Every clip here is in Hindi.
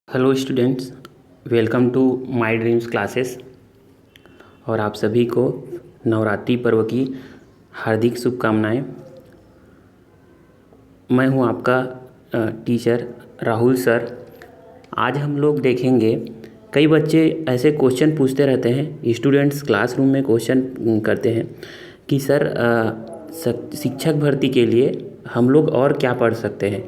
Hello students, welcome to my dreams classes. और आप सभी को नवरात्रि पर्व की हार्दिक शुभकामनाएं। मैं हूं आपका टीचर राहुल सर। आज हम लोग देखेंगे, कई बच्चे ऐसे क्वेश्चन पूछते रहते हैं, स्टूडेंट्स क्लासरूम में क्वेश्चन करते हैं कि सर शिक्षक भर्ती के लिए हम लोग और क्या पढ़ सकते हैं,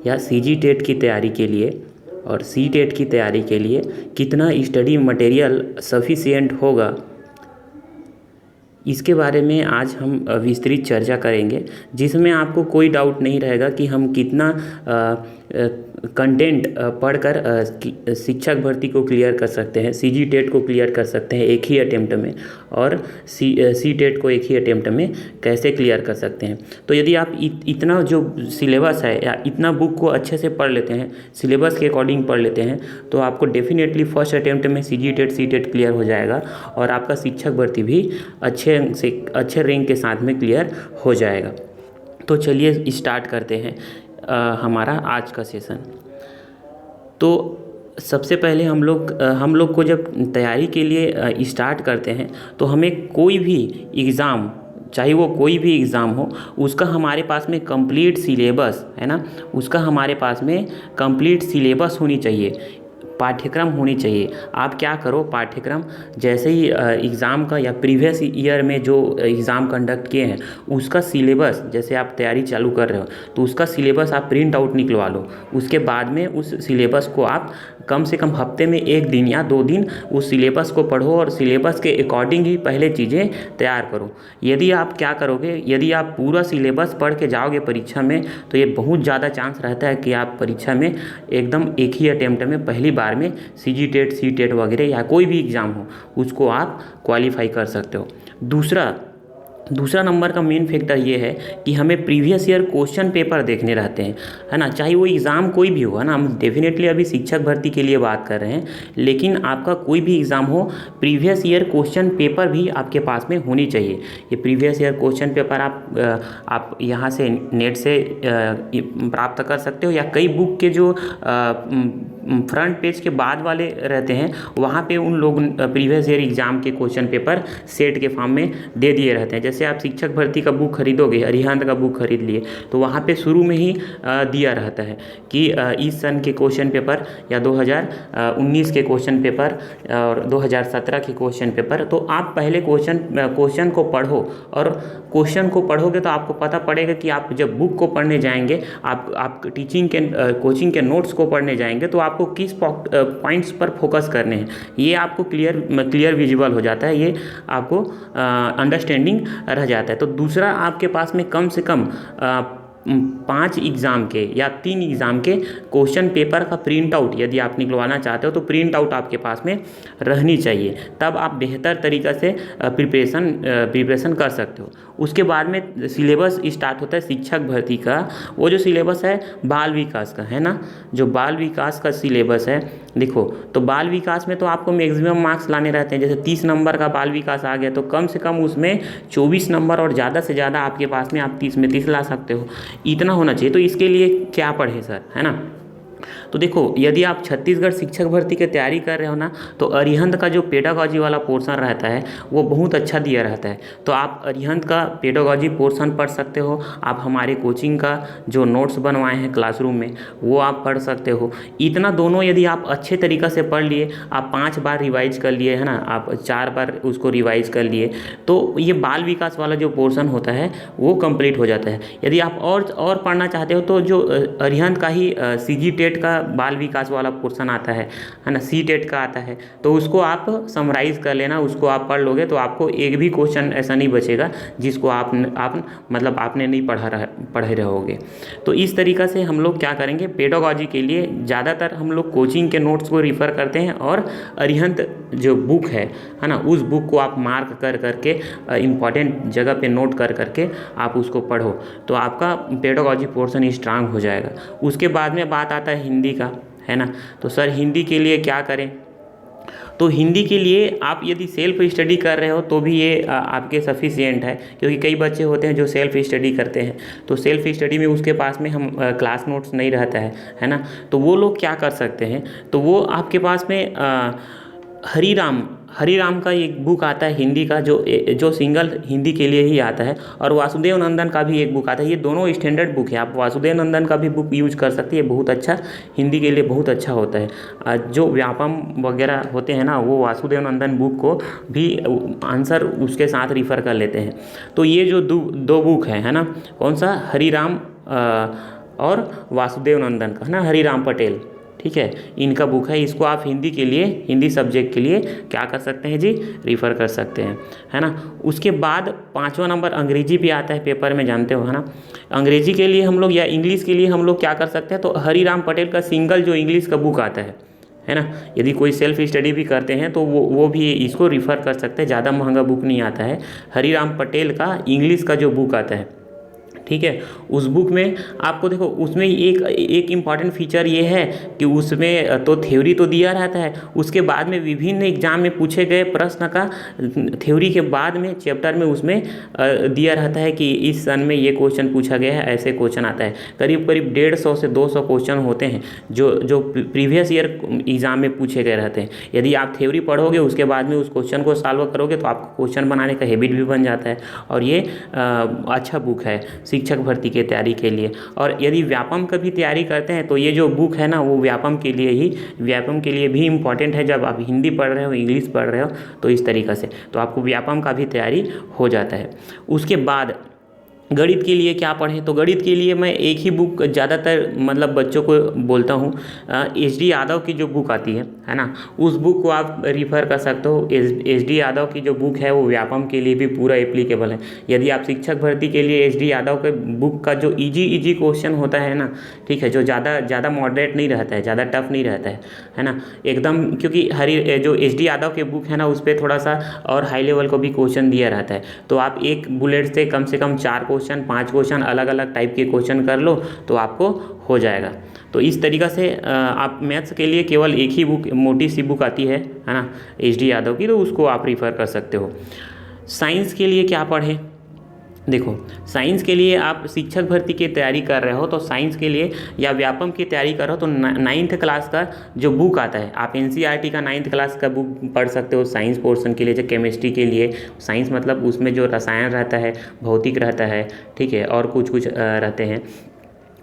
या सीजी टेट की तैयारी के लिए और सी टेट की तैयारी के लिए कितना स्टडी मटेरियल सफिशिएंट होगा। इसके बारे में आज हम विस्तृत चर्चा करेंगे, जिसमें आपको कोई डाउट नहीं रहेगा कि हम कितना कंटेंट पढ़कर शिक्षक भर्ती को क्लियर कर सकते हैं, सीजी टेट को क्लियर कर सकते हैं एक ही अटेम्प्ट में, और सी टेट को एक ही अटेम्प्ट में कैसे क्लियर कर सकते हैं। तो यदि आप इतना जो सिलेबस है या इतना बुक को अच्छे से पढ़ लेते हैं, सिलेबस के अकॉर्डिंग पढ़ लेते हैं, तो आपको डेफिनेटली फर्स्ट अटेम्प्ट में CG TET C TET clear हो जाएगा और आपका शिक्षक भर्ती भी अच्छे रैंक के साथ में क्लियर हो जाएगा। तो चलिए स्टार्ट करते हैं हमारा आज का सेशन। तो सबसे पहले हम लोग को जब तैयारी के लिए स्टार्ट करते हैं, तो हमें कोई भी एग्ज़ाम, चाहे वो कोई भी एग्ज़ाम हो, उसका हमारे पास में कंप्लीट सिलेबस है ना, उसका हमारे पास में कंप्लीट सिलेबस होनी चाहिए, पाठ्यक्रम होनी चाहिए। आप क्या करो, पाठ्यक्रम जैसे ही एग्ज़ाम का या प्रीवियस ईयर में जो एग्ज़ाम कंडक्ट किए हैं उसका सिलेबस, जैसे आप तैयारी चालू कर रहे हो तो उसका सिलेबस आप प्रिंट आउट निकलवा लो। उसके बाद में उस सिलेबस को आप कम से कम हफ्ते में 1 दिन या 2 दिन उस सिलेबस को पढ़ो और सिलेबस के अकॉर्डिंग ही पहले चीज़ें तैयार करो। यदि आप क्या करोगे, यदि आप पूरा सिलेबस पढ़ के जाओगे परीक्षा में, तो ये बहुत ज़्यादा चांस रहता है कि आप परीक्षा में एकदम एक ही अटेम्प्ट में पहली बार में सीजी टेट सी टेट वगैरह या कोई भी एग्ज़ाम हो उसको आप क्वालिफाई कर सकते हो। दूसरा नंबर का मेन फैक्टर ये है कि हमें प्रीवियस ईयर क्वेश्चन पेपर देखने रहते हैं, है ना, चाहे वो एग्ज़ाम कोई भी हो, है ना। हम डेफिनेटली अभी शिक्षक भर्ती के लिए बात कर रहे हैं, लेकिन आपका कोई भी एग्ज़ाम हो, प्रीवियस ईयर क्वेश्चन पेपर भी आपके पास में होनी चाहिए। ये प्रीवियस ईयर क्वेश्चन पेपर आप यहाँ से नेट से प्राप्त कर सकते हो, या कई बुक के जो फ्रंट पेज के बाद वाले रहते हैं वहाँ पे उन लोग प्रीवियस ईयर एग्ज़ाम के क्वेश्चन पेपर सेट के फॉर्म में दे दिए रहते हैं। जैसे आप शिक्षक भर्ती का बुक खरीदोगे, अरिहंत का बुक खरीद लिए, तो वहाँ पे शुरू में ही दिया रहता है कि इस सन के क्वेश्चन पेपर या 2019 के क्वेश्चन पेपर और 2017 के क्वेश्चन पेपर। तो आप पहले क्वेश्चन को पढ़ो, और क्वेश्चन को पढ़ोगे तो आपको पता पड़ेगा कि आप जब बुक को पढ़ने जाएंगे, आप कोचिंग के नोट्स को पढ़ने जाएंगे, तो आपको किस पॉइंट्स पर फोकस करने हैं, ये आपको क्लियर विजुअल हो जाता है, ये आपको अंडरस्टैंडिंग रह जाता है। तो दूसरा, आपके पास में कम से कम 5 एग्ज़ाम के या 3 एग्ज़ाम के क्वेश्चन पेपर का प्रिंट आउट यदि आप निकलवाना चाहते हो, तो प्रिंट आउट आपके पास में रहनी चाहिए, तब आप बेहतर तरीक़ा से प्रिपरेशन कर सकते हो। उसके बाद में सिलेबस स्टार्ट होता है शिक्षक भर्ती का। वो जो सिलेबस है बाल विकास का, है ना, जो बाल विकास का सिलेबस है, देखो, तो बाल विकास में तो आपको मैक्सिमम मार्क्स लाने रहते हैं। जैसे 30 नंबर का बाल विकास आ गया, तो कम से कम उसमें 24 नंबर, और ज़्यादा से ज़्यादा आपके पास में आप 30 में 30 ला सकते हो, इतना होना चाहिए। तो इसके लिए क्या पढ़े सर, है ना। तो देखो, यदि आप छत्तीसगढ़ शिक्षक भर्ती की तैयारी कर रहे हो ना, तो अरिहंत का जो पेडागॉजी वाला पोर्शन रहता है वो बहुत अच्छा दिया रहता है। तो आप अरिहंत का पेडागॉजी पोर्शन पढ़ सकते हो। आप हमारे कोचिंग का जो नोट्स बनवाए हैं क्लासरूम में वो आप पढ़ सकते हो। इतना दोनों यदि आप अच्छे तरीक़ा से पढ़ लिए, आप 5 बार रिवाइज कर लिए, है ना, आप 4 बार उसको रिवाइज कर लिए, तो ये बाल विकास वाला जो पोर्शन होता है वो कंप्लीट हो जाता है। यदि आप और पढ़ना चाहते हो, तो जो अरिहंत का ही सीजी टेट का बाल विकास वाला पोर्शन आता है ना, सी टेट का आता है, तो उसको आप समराइज़ कर लेना, उसको आप पढ़ लोगे तो आपको एक भी क्वेश्चन ऐसा नहीं बचेगा जिसको आप मतलब आपने नहीं पढ़े रहोगे। तो इस तरीक़ा से हम लोग क्या करेंगे, पेडागॉजी के लिए ज़्यादातर हम लोग कोचिंग के नोट्स को रिफ़र करते हैं, और अरिहंत जो बुक है ना, उस बुक को आप मार्क कर करके इम्पॉर्टेंट जगह पे नोट कर करके आप उसको पढ़ो, तो आपका पेडागॉजी पोर्शन स्ट्रांग हो जाएगा। उसके बाद में बात आता है हिंदी का, है ना। तो सर हिंदी के लिए क्या करें, तो हिंदी के लिए आप यदि सेल्फ स्टडी कर रहे हो तो भी ये आपके सफिशिएंट है, क्योंकि कई बच्चे होते हैं जो सेल्फ स्टडी करते हैं, तो सेल्फ स्टडी में उसके पास में हम क्लास नोट्स नहीं रहता है ना। तो वो लोग क्या कर सकते हैं, तो वो आपके पास में हरिराम का एक बुक आता है हिंदी का, जो सिंगल हिंदी के लिए ही आता है, और वासुदेव नंदन का भी एक बुक आता है। ये दोनों स्टैंडर्ड बुक है, आप वासुदेव नंदन का भी बुक यूज कर सकते हैं, बहुत अच्छा हिंदी के लिए बहुत अच्छा होता है। जो व्यापम वगैरह होते हैं ना, वो वासुदेव नंदन बुक को भी आंसर उसके साथ रिफ़र कर लेते हैं। तो ये जो दो बुक है ना, कौन सा, हरिराम और वासुदेव नंदन का, है ना, हरिराम पटेल, ठीक है, इनका बुक है। इसको आप हिंदी के लिए, हिंदी सब्जेक्ट के लिए क्या कर सकते हैं जी, रिफ़र कर सकते हैं, है ना। उसके बाद 5वां नंबर अंग्रेजी भी आता है पेपर में, जानते हो, है ना। अंग्रेजी के लिए हम लोग या इंग्लिश के लिए हम लोग क्या कर सकते हैं, तो हरिराम पटेल का सिंगल जो इंग्लिश का बुक आता है ना। यदि कोई सेल्फ स्टडी भी करते हैं तो वो भी इसको रिफ़र कर सकते हैं, ज़्यादा महंगा बुक नहीं आता है। हरिराम पटेल का इंग्लिश का जो बुक आता है, ठीक है, उस बुक में आपको देखो, उसमें एक इम्पॉर्टेंट फीचर ये है कि उसमें तो थ्योरी तो दिया रहता है, उसके बाद में विभिन्न एग्जाम में पूछे गए प्रश्न का थ्योरी के बाद में चैप्टर में उसमें दिया रहता है कि इस सन में ये क्वेश्चन पूछा गया है, ऐसे क्वेश्चन आता है। करीब करीब 150 से 200 क्वेश्चन होते हैं जो प्रीवियस ईयर एग्ज़ाम में पूछे गए रहते हैं। यदि आप थ्योरी पढ़ोगे, उसके बाद में उस क्वेश्चन को सॉल्व करोगे, तो आपको क्वेश्चन बनाने का हैबिट भी बन जाता है। और ये अच्छा बुक है शिक्षक भर्ती की तैयारी के लिए। और यदि व्यापम का भी तैयारी करते हैं तो ये जो बुक है ना, वो व्यापम के लिए भी इम्पॉर्टेंट है। जब आप हिंदी पढ़ रहे हो, इंग्लिश पढ़ रहे हो, तो इस तरीक़े से तो आपको व्यापम का भी तैयारी हो जाता है। उसके बाद गणित के लिए क्या पढ़ें, तो गणित के लिए मैं एक ही बुक ज़्यादातर मतलब बच्चों को बोलता हूँ, HD यादव की जो बुक आती है ना, उस बुक को आप रिफ़र कर सकते हो। HD यादव की जो बुक है वो व्यापम के लिए भी पूरा एप्लीकेबल है। यदि आप शिक्षक भर्ती के लिए HD यादव के बुक का जो इजी क्वेश्चन होता है ना, ठीक है, जो ज़्यादा मॉडरेट नहीं रहता है, ज़्यादा टफ नहीं रहता है ना, एकदम, क्योंकि जो HD यादव के बुक है ना, उस पर थोड़ा सा और हाई लेवल को भी क्वेश्चन दिया रहता है। तो आप एक बुलेट से कम 4 क्वेश्चन, 5 क्वेश्चन, अलग अलग टाइप के क्वेश्चन कर लो तो आपको हो जाएगा। तो इस तरीक़ा से आप मैथ्स के लिए केवल एक ही बुक, मोटी सी बुक आती है ना, HD यादव की, तो उसको आप रिफ़र कर सकते हो। साइंस के लिए क्या पढ़ें, देखो, साइंस के लिए आप शिक्षक भर्ती की तैयारी कर रहे हो, तो साइंस के लिए या व्यापम की तैयारी कर रहे हो, तो 9th क्लास का जो बुक आता है, आप NCERT का 9th क्लास का बुक पढ़ सकते हो साइंस पोर्शन के लिए। जो केमिस्ट्री के लिए, साइंस मतलब उसमें जो रसायन रहता है, भौतिक रहता है, ठीक है, और कुछ रहते हैं,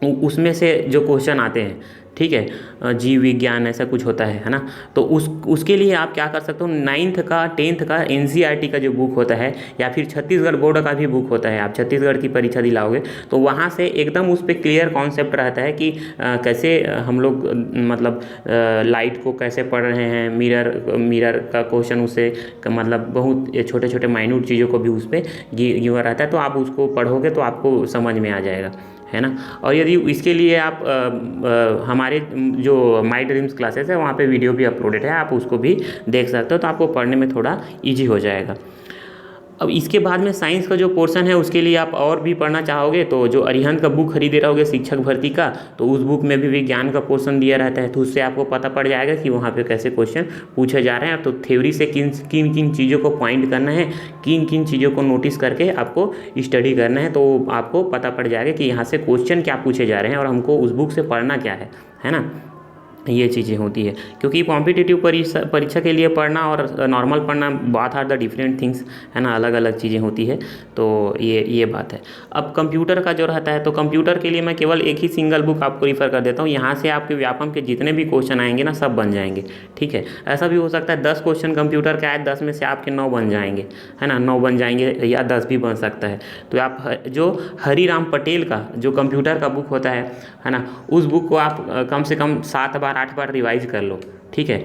उसमें से जो क्वेश्चन आते हैं, ठीक है, जीव विज्ञान ऐसा कुछ होता है ना। तो उसके लिए आप क्या कर सकते हो, 9th का 10th का NCERT का जो बुक होता है, या फिर छत्तीसगढ़ बोर्ड का भी बुक होता है, आप छत्तीसगढ़ की परीक्षा दिलाओगे तो वहाँ से एकदम उस पर क्लियर कॉन्सेप्ट रहता है कि कैसे हम लोग मतलब लाइट को कैसे पढ़ रहे हैं, मिरर का क्वेश्चन उससे मतलब बहुत छोटे छोटे माइन्यूट चीज़ों को भी उस पर गिवा रहता है। तो आप उसको पढ़ोगे तो आपको समझ में आ जाएगा, है ना। और यदि इसके लिए आप हमारे जो माई ड्रीम्स क्लासेस है, वहाँ पे वीडियो भी अपलोडेड है, आप उसको भी देख सकते हो, तो आपको पढ़ने में थोड़ा इजी हो जाएगा। अब इसके बाद में साइंस का जो पोर्शन है, उसके लिए आप और भी पढ़ना चाहोगे तो जो अरिहंत का बुक खरीदे रहोगे शिक्षक भर्ती का, तो उस बुक में भी विज्ञान का पोर्शन दिया रहता है, तो उससे आपको पता पड़ जाएगा कि वहाँ पे कैसे क्वेश्चन पूछे जा रहे हैं। तो थ्योरी से किन किन चीज़ों को पॉइंट करना है, किन किन चीज़ों को नोटिस करके आपको स्टडी करना है, तो आपको पता पड़ जाएगा कि यहाँ से क्वेश्चन क्या पूछे जा रहे हैं और हमको उस बुक से पढ़ना क्या है ना। ये चीज़ें होती है, क्योंकि कॉम्पिटिटिव परीक्षा के लिए पढ़ना और नॉर्मल पढ़ना बात आर द डिफरेंट थिंग्स, है ना, अलग अलग चीज़ें होती है। तो ये बात है। अब कंप्यूटर का जो रहता है, तो कंप्यूटर के लिए मैं केवल एक ही सिंगल बुक आपको रिफ़र कर देता हूँ। यहाँ से आपके व्यापम के जितने भी क्वेश्चन आएंगे ना, सब बन जाएंगे, ठीक है। ऐसा भी हो सकता है 10 क्वेश्चन कंप्यूटर का आए, 10 में से आपके 9 बन जाएंगे, है ना, 9 बन जाएंगे या 10 भी बन सकता है। तो आप जो हरिराम पटेल का जो कंप्यूटर का बुक होता है ना, उस बुक को आप कम से कम 7 बार 8 बार रिवाइज कर लो, ठीक है।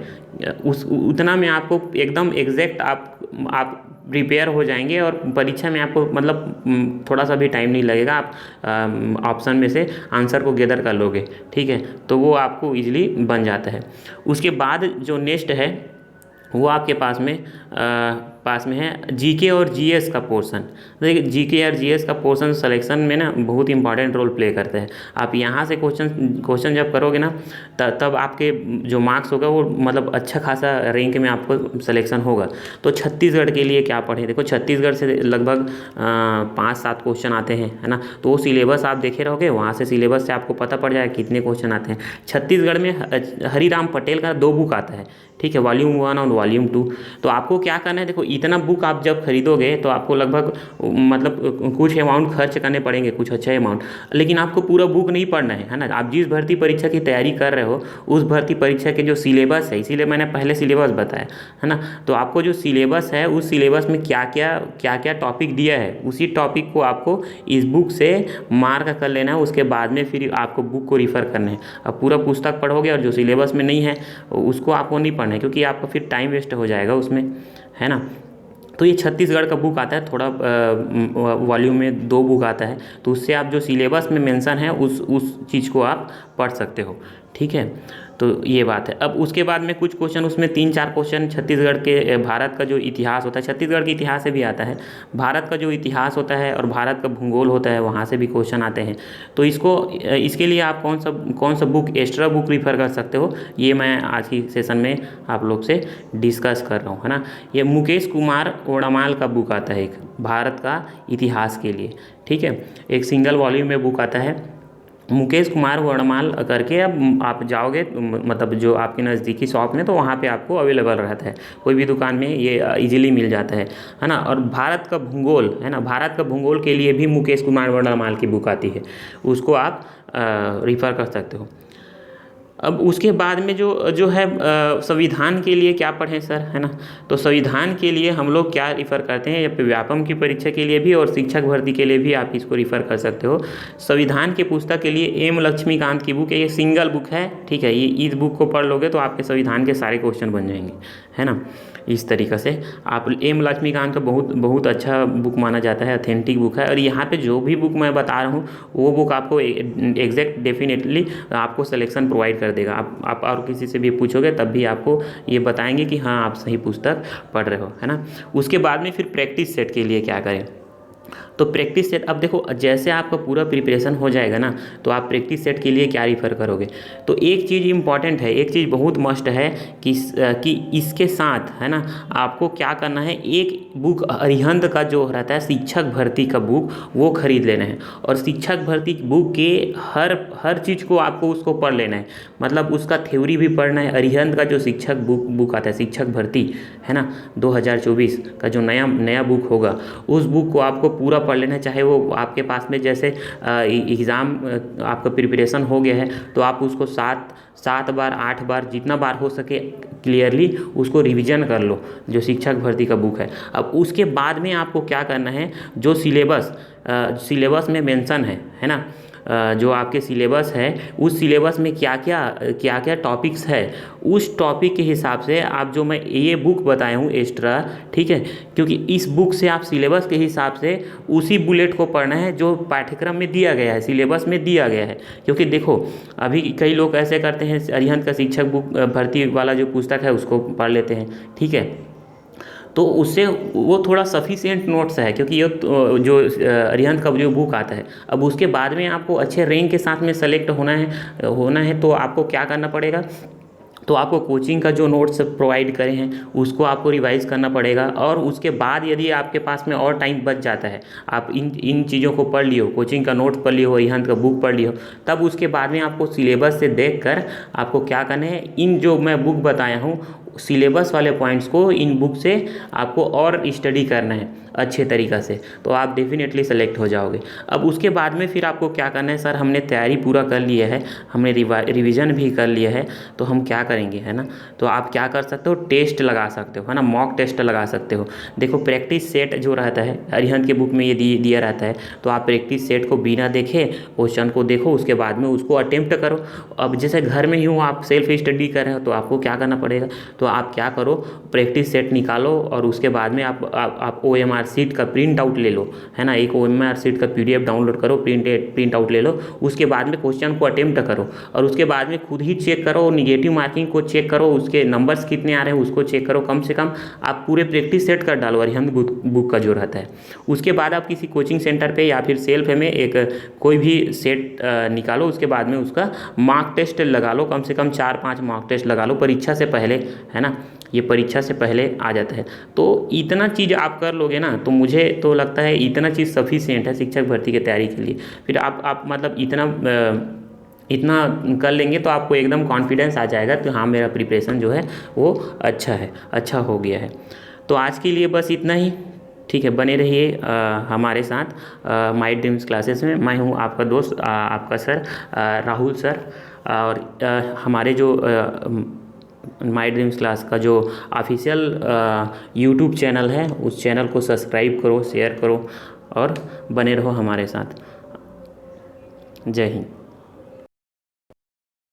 उतना में आपको एकदम एग्जैक्ट आप प्रिपेयर हो जाएंगे और परीक्षा में आपको मतलब थोड़ा सा भी टाइम नहीं लगेगा, आप ऑप्शन में से आंसर को गैदर कर लोगे, ठीक है। तो वो आपको इजीली बन जाता है। उसके बाद जो नेक्स्ट है वो आपके पास में पास में है जीके और जीएस का पोर्शन। देखिए जीके और जीएस का पोर्शन सिलेक्शन में ना बहुत इंपॉर्टेंट रोल प्ले करते हैं। आप यहाँ से क्वेश्चन जब करोगे ना तब आपके जो मार्क्स होगा वो मतलब अच्छा खासा रैंक में आपको सिलेक्शन होगा। तो छत्तीसगढ़ के लिए क्या पढ़े, देखो छत्तीसगढ़ से लगभग 5-7 क्वेश्चन आते हैं, है ना। तो वो सिलेबस आप देखे रहोगे, वहाँ से सिलेबस से आपको पता पड़ जाएगा कितने क्वेश्चन आते हैं। छत्तीसगढ़ में हरिराम पटेल का 2 बुक आता है, ठीक है, वॉल्यूम 1 और वॉल्यूम 2। तो आपको क्या करना है, देखो इतना बुक आप जब खरीदोगे तो आपको लगभग मतलब कुछ अमाउंट खर्च करने पड़ेंगे, कुछ अच्छा अमाउंट, लेकिन आपको पूरा बुक नहीं पढ़ना है ना। आप जिस भर्ती परीक्षा की तैयारी कर रहे हो उस भर्ती परीक्षा के जो सिलेबस है, इसीलिए मैंने पहले सिलेबस बताया, है ना। तो आपको जो सिलेबस है उस सिलेबस में क्या क्या टॉपिक दिया है, उसी टॉपिक को आपको इस बुक से मार्क कर लेना है। उसके बाद में फिर आपको बुक को रिफ़र करना है। अब पूरा पुस्तक पढ़ोगे और जो सिलेबस में नहीं है उसको आपको नहीं पढ़ना है, क्योंकि आपका फिर टाइम वेस्ट हो जाएगा उसमें, है ना। तो ये छत्तीसगढ़ का बुक आता है, थोड़ा वॉल्यूम में 2 बुक आता है, तो उससे आप जो सिलेबस में मेंशन है उस चीज़ को आप पढ़ सकते हो, ठीक है। तो ये बात है। अब उसके बाद में कुछ क्वेश्चन उसमें 3-4 क्वेश्चन छत्तीसगढ़ के भारत का जो इतिहास होता है, छत्तीसगढ़ के इतिहास से भी आता है, भारत का जो इतिहास होता है और भारत का भूगोल होता है वहाँ से भी क्वेश्चन आते हैं। तो इसके लिए आप कौन सा बुक, एक्स्ट्रा बुक रिफ़र कर सकते हो, ये मैं आज की सेशन में आप लोग से डिस्कस कर रहा हूँ, है ना। ये मुकेश कुमार ओडामाल का बुक आता है, एक भारत का इतिहास के लिए, ठीक है, एक सिंगल वॉल्यूम में बुक आता है मुकेश कुमार वर्णमाल करके। अब आप जाओगे मतलब जो आपके नज़दीकी शॉप में, तो वहाँ पे आपको अवेलेबल रहता है, कोई भी दुकान में ये इजीली मिल जाता है ना। और भारत का भूगोल, है ना, भारत का भूगोल के लिए भी मुकेश कुमार वर्णमाल की बुक आती है, उसको आप रिफ़र कर सकते हो। अब उसके बाद में जो है संविधान के लिए क्या पढ़ें सर, है ना। तो संविधान के लिए हम लोग क्या रिफ़र करते हैं, या व्यापम की परीक्षा के लिए भी और शिक्षक भर्ती के लिए भी आप इसको रिफ़र कर सकते हो। संविधान के पुस्तक के लिए एम लक्ष्मीकांत की बुक है, ये सिंगल बुक है, ठीक है। ये इस बुक को पढ़ लोगे तो आपके संविधान के सारे क्वेश्चन बन जाएंगे, है ना। इस तरीक़े से आप एम लक्ष्मीकांत का बहुत अच्छा बुक माना जाता है, ऑथेंटिक बुक है। और यहाँ पे जो भी बुक मैं बता रहा हूँ वो बुक आपको एग्जैक्ट डेफिनेटली आपको सिलेक्शन प्रोवाइड कर देगा। आप और किसी से भी पूछोगे तब भी आपको ये बताएंगे कि हाँ आप सही पुस्तक पढ़ रहे हो, है ना। उसके बाद में फिर प्रैक्टिस सेट के लिए क्या करें, तो प्रैक्टिस सेट, अब देखो जैसे आपका पूरा प्रिपरेशन हो जाएगा ना, तो आप प्रैक्टिस सेट के लिए क्या रिफ़र करोगे। तो एक चीज़ इम्पॉर्टेंट है, एक चीज़ बहुत मस्ट है कि इसके साथ, है ना, आपको क्या करना है, एक बुक अरिहंत का जो रहता है शिक्षक भर्ती का बुक, वो खरीद लेना है। और शिक्षक भर्ती बुक के हर चीज़ को आपको उसको पढ़ लेना है, मतलब उसका थ्योरी भी पढ़ना है। अरिहंत का जो शिक्षक बुक आता है, शिक्षक भर्ती, है ना, 2024 का जो नया बुक होगा, उस बुक को आपको पूरा पढ़ लेना है। चाहे वो आपके पास में जैसे एग्ज़ाम आपका प्रिपरेशन हो गया है तो आप उसको 7 बार 8 बार जितना बार हो सके क्लियरली उसको रिवीजन कर लो, जो शिक्षक भर्ती का बुक है। अब उसके बाद में आपको क्या करना है, जो सिलेबस में मेंशन है ना, जो आपके सिलेबस है उस सिलेबस में क्या क्या टॉपिक्स है, उस टॉपिक के हिसाब से आप जो मैं ये बुक बताया हूँ एक्स्ट्रा, ठीक है, क्योंकि इस बुक से आप सिलेबस के हिसाब से उसी बुलेट को पढ़ना है जो पाठ्यक्रम में दिया गया है, सिलेबस में दिया गया है। क्योंकि देखो अभी कई लोग ऐसे करते हैं, अरिहंत का शिक्षक बुक भर्ती वाला जो पुस्तक है उसको पढ़ लेते हैं, ठीक है, तो उससे वो थोड़ा सफिशिएंट नोट्स है, क्योंकि ये जो अरिहंत का जो बुक आता है, अब उसके बाद में आपको अच्छे रैंक के साथ में सेलेक्ट होना है तो आपको क्या करना पड़ेगा, तो आपको कोचिंग का जो नोट्स प्रोवाइड करे हैं उसको आपको रिवाइज़ करना पड़ेगा। और उसके बाद यदि आपके पास में और टाइम बच जाता है, आप इन चीज़ों को पढ़ लियो, कोचिंग का नोट्स पढ़ लियो, अरिहंत का बुक पढ़ लियो, तब उसके बाद में आपको सिलेबस से देखकर आपको क्या करना है, इन जो मैं बुक बताया हूँ सिलेबस वाले पॉइंट्स को इन बुक से आपको और स्टडी करना है अच्छे तरीक़ा से, तो आप डेफिनेटली सेलेक्ट हो जाओगे। अब उसके बाद में फिर आपको क्या करना है, सर हमने तैयारी पूरा कर लिया है, हमने रिवीजन भी कर लिया है, तो हम क्या करेंगे, है ना। तो आप क्या कर सकते हो, टेस्ट लगा सकते हो, है ना, मॉक टेस्ट लगा सकते हो। देखो प्रैक्टिस सेट जो रहता है अरिहंत के बुक में ये दिया रहता है, तो आप प्रैक्टिस सेट को बिना देखे क्वेश्चन को देखो, उसके बाद में उसको अटेम्प्ट करो। अब जैसे घर में ही हूँ, आप सेल्फ स्टडी कर रहे हो, तो आपको क्या करना पड़ेगा, तो आप क्या करो, प्रैक्टिस सेट निकालो और उसके बाद में आप OMR शीट का प्रिंट आउट ले लो, है ना। एक OMR शीट का PDF डाउनलोड करो, प्रिंट आउट ले लो। उसके बाद में क्वेश्चन को अटेम्प्ट करो और उसके बाद में खुद ही चेक करो, निगेटिव मार्किंग को चेक करो, उसके नंबर्स कितने आ रहे हैं उसको चेक करो। कम से कम आप पूरे प्रैक्टिस सेट कर डालो अरिहंत बुक का जो रहता है। उसके बाद आप किसी कोचिंग सेंटर पे या फिर सेल्फ में एक कोई भी सेट निकालो, उसके बाद में उसका मार्क टेस्ट लगा लो, कम से कम 4-5 मार्क टेस्ट लगा लो परीक्षा से पहले, है ना। ये परीक्षा से पहले आ जाता है। तो इतना चीज़ आप कर लोगे ना, तो मुझे तो लगता है इतना चीज़ सफिशिएंट है शिक्षक भर्ती की तैयारी के लिए। फिर आप मतलब इतना कर लेंगे तो आपको एकदम कॉन्फिडेंस आ जाएगा तो हाँ मेरा प्रिपरेशन जो है वो अच्छा है, अच्छा हो गया है। तो आज के लिए बस इतना ही, ठीक है। बने रहिए हमारे साथ माय ड्रीम्स क्लासेस में। मैं हूँ आपका दोस्त, आपका सर राहुल सर। और हमारे जो माय ड्रीम्स क्लास का जो ऑफिशियल यूट्यूब चैनल है, उस चैनल को सब्सक्राइब करो, शेयर करो और बने रहो हमारे साथ। जय हिंद।